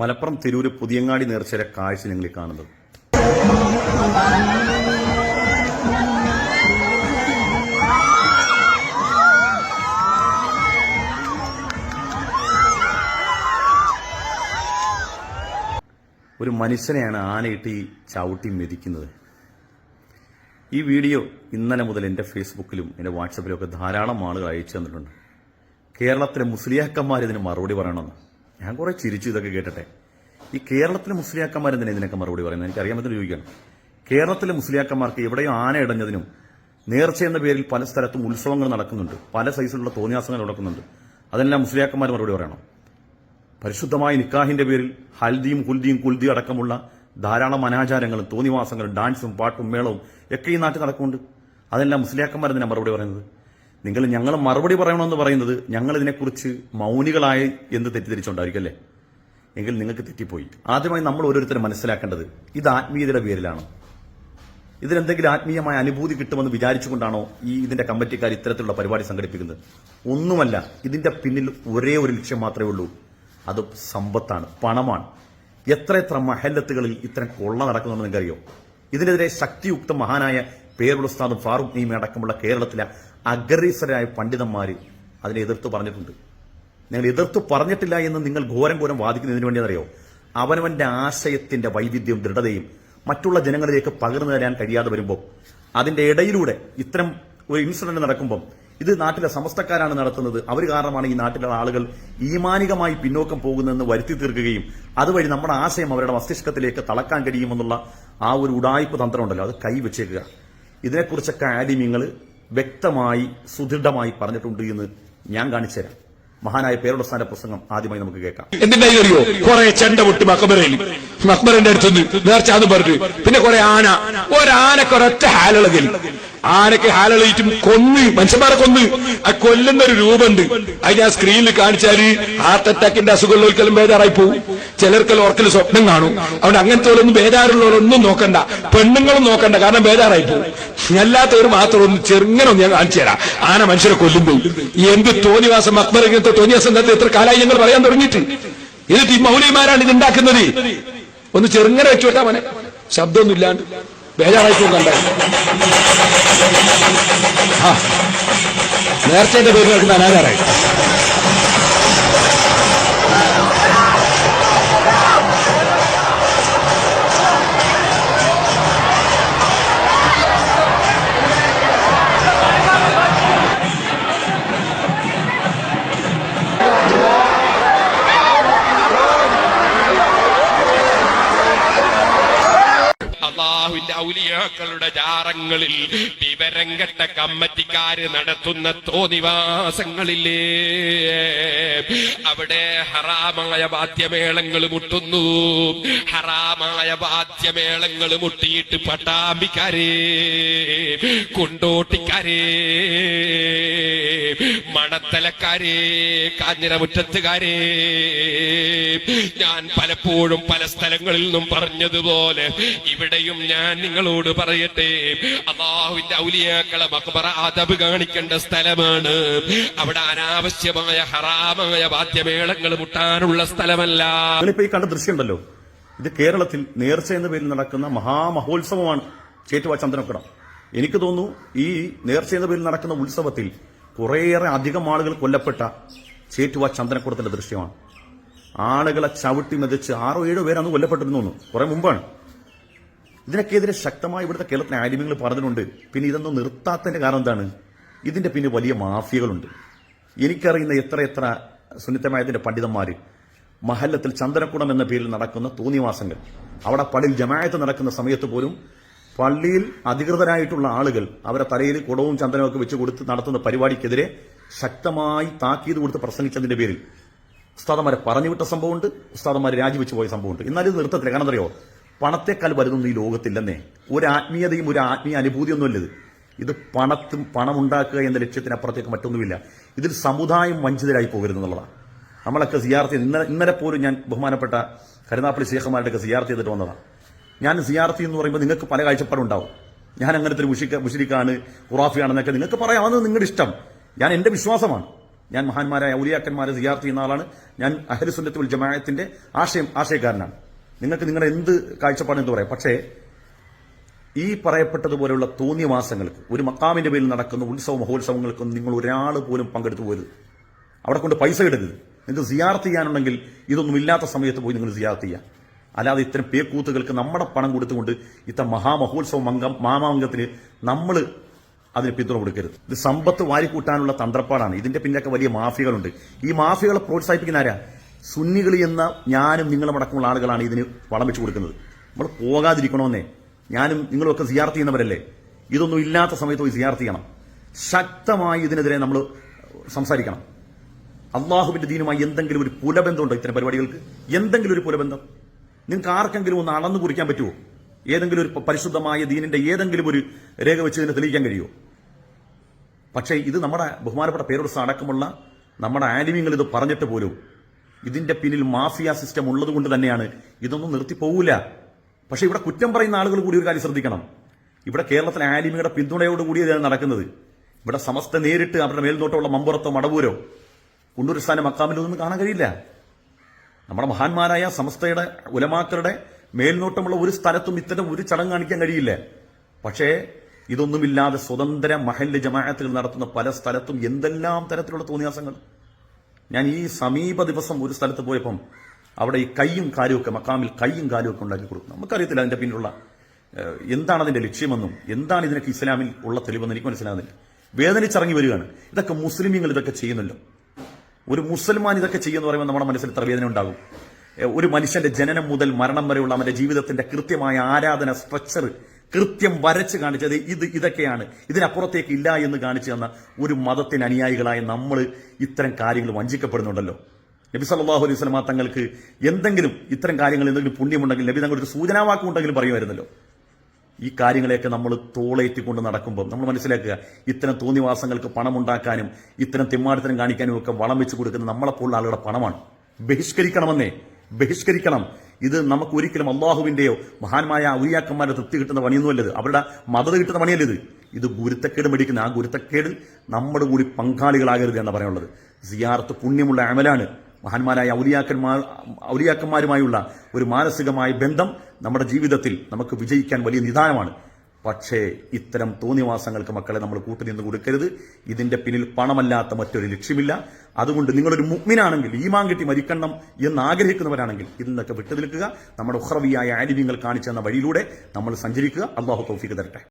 മലപ്പുറം തിരൂര് പുതിയങ്ങാടി നേർച്ചയിലെ കാഴ്ച നിങ്ങൾ കാണുന്നത്. ഒരു മനുഷ്യനെയാണ് ആനയിട്ട് ഈ ചവിട്ടി മെതിക്കുന്നത്. ഈ വീഡിയോ ഇന്നലെ മുതൽ എൻ്റെ ഫേസ്ബുക്കിലും എൻ്റെ വാട്സപ്പിലും ഒക്കെ ധാരാളം ആളുകൾ അയച്ചു തന്നിട്ടുണ്ട്. കേരളത്തിലെ മുസ്ലിയാക്കന്മാർ ഇതിന് മറുപടി പറയണമെന്ന്. ഞാൻ കുറെ ചിരിച്ചു ഇതൊക്കെ കേട്ടിട്ടെ. ഈ കേരളത്തിലെ മുസ്ലിയാക്കന്മാർ എന്തിനാ ഇതിനൊക്കെ മറുപടി പറയുന്നത്? എനിക്ക് അറിയാൻ പറ്റുന്ന ചോദിക്കുകയാണ്. കേരളത്തിലെ മുസ്ലിയാക്കന്മാർക്ക് എവിടെയോ ആന ഇടഞ്ഞതിനും നേർച്ച എന്ന പേരിൽ പല സ്ഥലത്തും ഉത്സവങ്ങൾ നടക്കുന്നുണ്ട്, പല സൈസിലുള്ള തോന്നിയാസങ്ങൾ നടക്കുന്നുണ്ട്. അതെല്ലാം മുസ്ലിയാക്കന്മാർ മറുപടി പറയണം. പരിശുദ്ധമായ നിക്കാഹിന്റെ പേരിൽ ഹൽദിയും കുൽദിയും കുൽദിയും അടക്കമുള്ള ധാരാളം അനാചാരങ്ങളും തോന്നിവാസങ്ങളും ഡാൻസും പാട്ടും മേളവും ഒക്കെ ഈ നാട്ടിൽ നടക്കുന്നുണ്ട്. അതെല്ലാം മുസ്ലിയാക്കന്മാർ എന്തിനാ മറുപടി പറയുന്നത്? ഞങ്ങൾ മറുപടി പറയണമെന്ന് പറയുന്നത് ഞങ്ങൾ ഇതിനെക്കുറിച്ച് മൗനികളായി എന്ന് തെറ്റിദ്ധരിച്ചുകൊണ്ടായിരിക്കും. എങ്കിൽ നിങ്ങൾക്ക് തെറ്റിപ്പോയി. ആദ്യമായി നമ്മൾ ഓരോരുത്തരും മനസ്സിലാക്കേണ്ടത് ഇത് ആത്മീയതയുടെ പേരിലാണ്. ഇതിലെന്തെങ്കിലും ആത്മീയമായ അനുഭൂതി കിട്ടുമെന്ന് വിചാരിച്ചുകൊണ്ടാണോ ഇതിന്റെ കമ്മിറ്റിക്കാർ ഇത്തരത്തിലുള്ള പരിപാടി സംഘടിപ്പിക്കുന്നത്? ഒന്നുമല്ല. ഇതിന്റെ പിന്നിൽ ഒരേ ഒരു ലക്ഷ്യം മാത്രമേ ഉള്ളൂ. അത് സമ്പത്താണ്, പണമാണ്. എത്ര മഹല്ലത്തുകളിൽ ഇത്തരം കൊള്ള നടക്കുന്നുണ്ടെന്ന് നിങ്ങൾക്കറിയോ? ഇതിനെതിരെ ശക്തിയുക്ത മഹാനായ പേരുള്ള ഉസ്താദും ഫാറൂഖ് നീമ അടക്കമുള്ള കേരളത്തിലെ അഗ്രസരായ പണ്ഡിതന്മാർ അതിനെ എതിർത്ത് പറഞ്ഞിട്ടുണ്ട്. നിങ്ങൾ എതിർത്ത് പറഞ്ഞിട്ടില്ല എന്ന് നിങ്ങൾ ഘോരം വാദിക്കുന്നതിന് വേണ്ടിയെന്നറിയോ? അവനവന്റെ ആശയത്തിന്റെ വൈവിധ്യവും ദൃഢതയും മറ്റുള്ള ജനങ്ങളിലേക്ക് പകർന്നു തരാൻ കഴിയാതെ വരുമ്പോൾ അതിന്റെ ഇടയിലൂടെ ഇത്തരം ഒരു ഇൻസിഡന്റ് നടക്കുമ്പോൾ ഇത് നാട്ടിലെ സമസ്തക്കാരാണ് നടത്തുന്നത്, അവർ കാരണമാണ് ഈ നാട്ടിലെ ആളുകൾ ഈമാനികമായി പിന്നോക്കം പോകുന്നതെന്ന് വരുത്തി തീർക്കുകയും അതുവഴി നമ്മുടെ ആശയം അവരുടെ മസ്തിഷ്കത്തിലേക്ക് തളക്കാൻ കഴിയുമെന്നുള്ള ആ ഒരു ഉടായ്പ തന്ത്രം ഉണ്ടല്ലോ, അത് കൈവച്ചേക്കുക. ഇതിനെക്കുറിച്ചൊക്കെ ആലിമ്യങ്ങൾ വ്യക്തമായി സുദൃഢമായി പറഞ്ഞിട്ടുണ്ട് എന്ന് ഞാൻ കാണിച്ചുതരാം. മഹാനായ പേരുടസ്ഥാന്റെ പ്രസംഗം ആദ്യമായി നമുക്ക് കേൾക്കാം. എന്തിനായിരിയോ കുറെ ചെണ്ട പൊട്ടി മക്ബറിന്റെ അടുത്തുനിന്ന് നേർച്ചാന്ന് പറഞ്ഞു. പിന്നെ കുറെ ഒരാനക്ക് ഒരൊറ്റ ഹാലളകിൽ ആനക്ക് ഹാലളിയിട്ടും മനുഷ്യന്മാരെ കൊന്ന് ആ കൊല്ലുന്ന ഒരു രൂപമുണ്ട്. അത് ഞാൻ സ്ക്രീനിൽ കാണിച്ചാല് ഹാർട്ട് അറ്റാക്കിന്റെ അസുഖമുള്ളവർക്കെല്ലാം ബേജാറായി പോകും. ചിലർക്കെല്ലാം ഓർക്കൽ സ്വപ്നം കാണും. അതുകൊണ്ട് അങ്ങനത്തെ ഒന്നും ബേജാറുള്ളവരൊന്നും നോക്കണ്ട, പെണ്ണുങ്ങളും നോക്കണ്ട, കാരണം ബേജാറായി പോകും. അല്ലാത്തവർ മാത്രം ഒന്ന് ചെറുങ്ങനൊന്നും ഞാൻ കാണിച്ചു തരാം. ആന മനുഷ്യരെ കൊല്ലുമ്പോൾ എന്ത് തോന്നിവാസം മക്ബർ ഇങ്ങനത്തെ തോന്നിവാസം എത്ര കാലമായി ഞങ്ങൾ പറയാൻ തുടങ്ങിയിട്ട്. എന്നിട്ട് ഈ മൗലിമാരാണ് ഇത് ഉണ്ടാക്കുന്നത്. ഒന്ന് ചെറുങ്ങനെ വെച്ചോട്ടാ മോനെ, ശബ്ദമൊന്നും ഇല്ലാണ്ട് ബേജാറായി പോകണ്ട. നേർച്ചയുടെ പേര് നടക്കുന്ന അനാചാരായി. അള്ളാഹുവിന്റെ ഔലിയാക്കളുടെ ജാറങ്ങളിൽ വിവരം കെട്ട കമ്മറ്റിക്കാര് നടത്തുന്ന തോന്നിവാസങ്ങളില്ലേ, അവിടെ ഹറാമായ വാദ്യമേളങ്ങൾ മുട്ടുന്നു. ഹറാമായ വാദ്യമേളങ്ങൾ മുട്ടിയിട്ട് പട്ടാമ്പിക്കാരേ, കൊണ്ടോട്ടിക്കാരേ, മണത്തലക്കാരേ, കാഞ്ഞിരമുറ്റത്തുകാരേ, ഞാൻ പലപ്പോഴും പല സ്ഥലങ്ങളിൽ നിന്നും പറഞ്ഞതുപോലെ ഇവിടെയും ഞാൻ നിങ്ങളോട് പറയട്ടെ, അല്ലാഹുവിന്റെ ഔലിയാക്കളെ മഖ്ബറ അദബ് കാണിക്കേണ്ട സ്ഥലമാണ്. അവിടെ അനാവശ്യമായ ഹറാമായ വാദ്യമേളങ്ങൾ മുട്ടാനുള്ള സ്ഥലമല്ല. നിങ്ങളിപ്പോ ഈ കണ്ട ദൃശ്യമുണ്ടല്ലോ, ഇത് കേരളത്തിൽ നേർച്ച എന്ന പേരിൽ നടക്കുന്ന മഹാമഹോത്സവമാണ് ചേറ്റുവ ചന്ദനക്കുടം. എനിക്ക് തോന്നുന്നു ഈ നേർച്ച എന്ന പേരിൽ നടക്കുന്ന ഉത്സവത്തിൽ കുറേയേറെ അധികം ആളുകൾ കൊല്ലപ്പെട്ട ചേറ്റുവ ചന്ദനക്കുടത്തിന്റെ ദൃശ്യമാണ്. ആളുകളെ ചവിട്ടി മെതിച്ച് 6-7 പേരാണ് കൊല്ലപ്പെട്ടിരുന്നു, കുറെ മുമ്പാണ്. ഇതിനൊക്കെതിരെ ശക്തമായി ഇവിടുത്തെ കേരളത്തിലെ ആലിമ്യങ്ങൾ പറഞ്ഞിട്ടുണ്ട്. പിന്നെ ഇതൊന്നും നിർത്താത്തതിന്റെ കാരണം എന്താണ്? ഇതിന്റെ പിന്നെ വലിയ മാഫിയകളുണ്ട്. എനിക്കറിയുന്ന എത്ര സുന്നിത്തമായതിന്റെ പണ്ഡിതന്മാര് മഹല്ലത്തിൽ ചന്ദനക്കുടം എന്ന പേരിൽ നടക്കുന്ന തോന്നിവാസങ്ങൾ, അവിടെ പള്ളിയിൽ ജമാഅത്ത് നടക്കുന്ന സമയത്ത് പോലും പള്ളിയിൽ അധികൃതരായിട്ടുള്ള ആളുകൾ അവരെ തലയിൽ കുടവും ചന്ദനമൊക്കെ വെച്ച് കൊടുത്ത് നടത്തുന്ന പരിപാടിക്കെതിരെ ശക്തമായി താക്കീത് കൊടുത്ത് പ്രസംഗിച്ചതിന്റെ പേരിൽ ഉസ്താദന്മാരെ പറഞ്ഞുവിട്ട സംഭവമുണ്ട്, ഉസ്താദന്മാരെ രാജിവെച്ച് പോയ സംഭവമുണ്ട്. എന്നാലും ഇത് നിർത്തത്തില്ല. കാരണം അറിയോ, പണത്തെക്കാൾ വരുന്നൊന്നും ഈ ലോകത്തില്ലെന്നേ. ഒരു ആത്മീയതയും ഒരു ആത്മീയ അനുഭൂതിയൊന്നുമില്ലത്. ഇത് പണമുണ്ടാക്കുക എന്ന ലക്ഷ്യത്തിനപ്പുറത്തേക്ക് മറ്റൊന്നുമില്ല. ഇതിൽ സമുദായം വഞ്ചിതരായി പോകരുതെന്നുള്ളതാണ്. നമ്മളൊക്കെ സിയാർത്ത് ഇന്നലെ പോലും ഞാൻ ബഹുമാനപ്പെട്ട കരുനാപ്പള്ളി ശേഖന്മാരുടെയൊക്കെ സിയാർത്ത് ചെയ്തിട്ട് വന്നതാണ്. ഞാൻ സിയാർത്തി എന്ന് പറയുമ്പോൾ നിങ്ങൾക്ക് പല കാഴ്ചപ്പാടുണ്ടാവും. ഞാൻ അങ്ങനത്തെ ഒരു മുഷിരിക്കാണ്, ഖുറാഫിയാണെന്നൊക്കെ നിങ്ങൾക്ക് പറയാം. അത് നിങ്ങളുടെ ഇഷ്ടം. ഞാൻ എന്റെ വിശ്വാസമാണ്. ഞാൻ മഹാന്മാരായ ഔലിയാക്കന്മാരെ സിയാർത്ത് ചെയ്യുന്ന ആളാണ്. ഞാൻ അഹ്ലു സുന്നത്ത് വൽ ജമാഅത്തിന്റെ ആശയക്കാരനാണ്. നിങ്ങൾക്ക് നിങ്ങളുടെ എന്ത് കാഴ്ചപ്പാടെന്ന് പറയാം. പക്ഷേ ഈ പറയപ്പെട്ടതുപോലെയുള്ള തോന്നിയവാസങ്ങൾക്ക്, ഒരു മക്കാമിന്റെ പേരിൽ നടക്കുന്ന ഉത്സവ മഹോത്സവങ്ങൾക്കൊന്നും നിങ്ങൾ ഒരാൾ പോലും പങ്കെടുത്തു പോരുത്. അവിടെ കൊണ്ട് പൈസ ഇടരുത്. നിങ്ങൾക്ക് സിയാർത്ത് ചെയ്യാനുണ്ടെങ്കിൽ ഇതൊന്നും ഇല്ലാത്ത സമയത്ത് പോയി നിങ്ങൾ സിയാർത്ത് ചെയ്യുക. അല്ലാതെ ഇത്തരം പേക്കൂത്തുകൾക്ക് നമ്മുടെ പണം കൊടുത്തുകൊണ്ട് ഇത്തരം മഹാമഹോത്സവ മാമാങ്കത്തിന് നമ്മൾ അതിന് പിന്തുണ കൊടുക്കരുത്. ഇത് സമ്പത്ത് വാരിക്കൂട്ടാനുള്ള തന്ത്രപ്പാടാണ്. ഇതിന്റെ പിന്നൊക്കെ വലിയ മാഫിയകളുണ്ട്. ഈ മാഫിയകളെ പ്രോത്സാഹിപ്പിക്കുന്ന ആരാ? സുന്നികൾ എന്ന ഞാനും നിങ്ങളും അടക്കമുള്ള ആളുകളാണ് ഇതിന് വളം വെച്ച് കൊടുക്കുന്നത്. നമ്മൾ പോകാതിരിക്കണമെന്നേ. ഞാനും നിങ്ങളുമൊക്കെ സിയാർത്ത് ചെയ്യുന്നവരല്ലേ. ഇതൊന്നും ഇല്ലാത്ത സമയത്ത് പോയി സിയാർത്ത് ചെയ്യണം. ശക്തമായി ഇതിനെതിരെ നമ്മൾ സംസാരിക്കണം. അള്ളാഹുവിന്റെ ദീനുമായി എന്തെങ്കിലും ഒരു പുലബന്ധമുണ്ടോ ഇത്തരം പരിപാടികൾക്ക്? എന്തെങ്കിലും ഒരു പുലബന്ധം നിങ്ങൾക്ക് ആർക്കെങ്കിലും ഒന്ന് അളന്നു കുറിക്കാൻ പറ്റുമോ? ഏതെങ്കിലും ഒരു പരിശുദ്ധമായ ദീനിന്റെ ഏതെങ്കിലും ഒരു രേഖ വെച്ച് ഇതിനെ തെളിയിക്കാൻ കഴിയുമോ? പക്ഷേ ഇത് നമ്മുടെ ബഹുമാനപ്പെട്ട പേരുടസ അടക്കമുള്ള നമ്മുടെ ആലിമീങ്ങൾ ഇത് പറഞ്ഞിട്ട് പോലും ഇതിന്റെ പിന്നിൽ മാഫിയ സിസ്റ്റം ഉള്ളത് കൊണ്ട് തന്നെയാണ് ഇതൊന്നും നിർത്തിപ്പോവില്ല. പക്ഷെ ഇവിടെ കുറ്റം പറയുന്ന ആളുകൾ കൂടി ഒരു കാര്യം ശ്രദ്ധിക്കണം. ഇവിടെ കേരളത്തിലെ ആലിമിയുടെ പിന്തുണയോടുകൂടി ഇതാണ് നടക്കുന്നത്. ഇവിടെ സമസ്ത നേരിട്ട് അവരുടെ മേൽനോട്ടമുള്ള മമ്പുറത്തോ മടവൂരോ കുണ്ടൂർ മക്കാമിലോ ഒന്നും കാണാൻ കഴിയില്ല. നമ്മുടെ മഹാന്മാരായ സമസ്തയുടെ ഉലമാക്കളുടെ മേൽനോട്ടമുള്ള ഒരു സ്ഥലത്തും ഇത്തരം ഒരു ചടങ്ങ് കാണിക്കാൻ കഴിയില്ല. പക്ഷേ ഇതൊന്നുമില്ലാതെ സ്വതന്ത്ര മഹല്ല് ജമാഅത്തുകൾ നടത്തുന്ന പല സ്ഥലത്തും എന്തെല്ലാം തരത്തിലുള്ള തോന്നിയാസങ്ങൾ. ഞാൻ ഈ സമീപ ദിവസം ഒരു സ്ഥലത്ത് പോയപ്പം അവിടെ ഈ കയ്യും കാലുമൊക്കെ മക്കാമിൽ കയ്യും കാലുമൊക്കെ ഉണ്ടാക്കി കൊടുക്കും. നമുക്കറിയത്തില്ല അതിന്റെ പിന്നിലുള്ള എന്താണ് അതിന്റെ ലക്ഷ്യമെന്നും എന്താണ് ഇതിനൊക്കെ ഇസ്ലാമിൽ ഉള്ള തെളിവെന്ന് എനിക്ക് മനസ്സിലാകുന്നില്ല. വേദനിച്ചിറങ്ങി വരികയാണ്. ഇതൊക്കെ മുസ്ലിമീങ്ങൾ ഇതൊക്കെ ചെയ്യുന്നല്ലോ. ഒരു മുസൽമാൻ ഇതൊക്കെ ചെയ്യുന്ന പറയുമ്പോൾ നമ്മുടെ മനസ്സിൽ ഇത്ര വേദന ഉണ്ടാകും. ഒരു മനുഷ്യന്റെ ജനനം മുതൽ മരണം വരെയുള്ള അവന്റെ ജീവിതത്തിന്റെ കൃത്യമായ ആരാധന സ്ട്രക്ചർ കൃത്യം വരച്ച് കാണിച്ചത് ഇതൊക്കെയാണ്, ഇതിനപ്പുറത്തേക്ക് ഇല്ല എന്ന് കാണിച്ചു തന്ന ഒരു മതത്തിന് അനുയായികളായ നമ്മൾ ഇത്തരം കാര്യങ്ങൾ വഞ്ചിക്കപ്പെടുന്നുണ്ടല്ലോ. നബി സല്ലല്ലാഹു അലൈഹി വസല്ലം തങ്ങൾക്ക് എന്തെങ്കിലും ഇത്തരം കാര്യങ്ങൾ എന്തെങ്കിലും പുണ്യമുണ്ടെങ്കിൽ നബി തങ്ങളൊരു സൂചനാവാക്കുണ്ടെങ്കിലും പറയുമായിരുന്നല്ലോ. ഈ കാര്യങ്ങളെയൊക്കെ നമ്മൾ തോളേറ്റിക്കൊണ്ട് നടക്കുമ്പോൾ നമ്മൾ മനസ്സിലാക്കുക, ഇത്തരം തോന്നിവാസങ്ങൾക്ക് പണമുണ്ടാക്കാനും ഇത്തരം തെമ്മാടിത്തരം കാണിക്കാനും ഒക്കെ വളം വെച്ച് കൊടുക്കുന്ന നമ്മളെപ്പോലുള്ള ആളുകളുടെ പണമാണ്. ബഹിഷ്കരിക്കണം. ഇത് നമുക്ക് ഒരിക്കലും അള്ളാഹുവിന്റെയോ മഹാന്മായ ഔലിയാക്കന്മാരുടെ തൃപ്തി കിട്ടുന്ന പണിയൊന്നുമല്ലത്. അവരുടെ മദത് കിട്ടുന്ന പണിയല്ലത്. ഇത് ഗുരുത്തക്കേട് മേടിക്കുന്ന ആ ഗുരുത്തക്കേടിൽ നമ്മുടെ കൂടി പങ്കാളികളാകരുത് എന്ന് പറയാനുള്ളത്. സിയാറത്ത് പുണ്യമുള്ള അമലാണ്. മഹാന്മാരായ ഔലിയാക്കന്മാരുമായുള്ള ഒരു മാനസികമായ ബന്ധം നമ്മുടെ ജീവിതത്തിൽ നമുക്ക് വിജയിക്കാൻ വലിയ നിദാനമാണ്. പക്ഷേ ഇത്തരം തോന്നിവാസങ്ങൾക്ക് മക്കളെ നമ്മൾ കൂട്ടുനിന്ന് കൊടുക്കരുത്. ഇതിന്റെ പിന്നിൽ പണമല്ലാത്ത മറ്റൊരു ലക്ഷ്യമില്ല. അതുകൊണ്ട് നിങ്ങളൊരു മുഅ്മിനാണെങ്കിൽ, ഈമാൻ കിട്ടി മരിക്കണം എന്ന് ആഗ്രഹിക്കുന്നവരാണെങ്കിൽ ഇതിൽ നിന്നൊക്കെ വിട്ടുനിൽക്കുക. നമ്മുടെ ഉഖ്റവിയായ ആലിമീങ്ങൾ കാണിച്ചു തന്ന വഴിയിലൂടെ നമ്മൾ സഞ്ചരിക്കുക. അല്ലാഹു തൗഫീഖ് തരട്ടെ.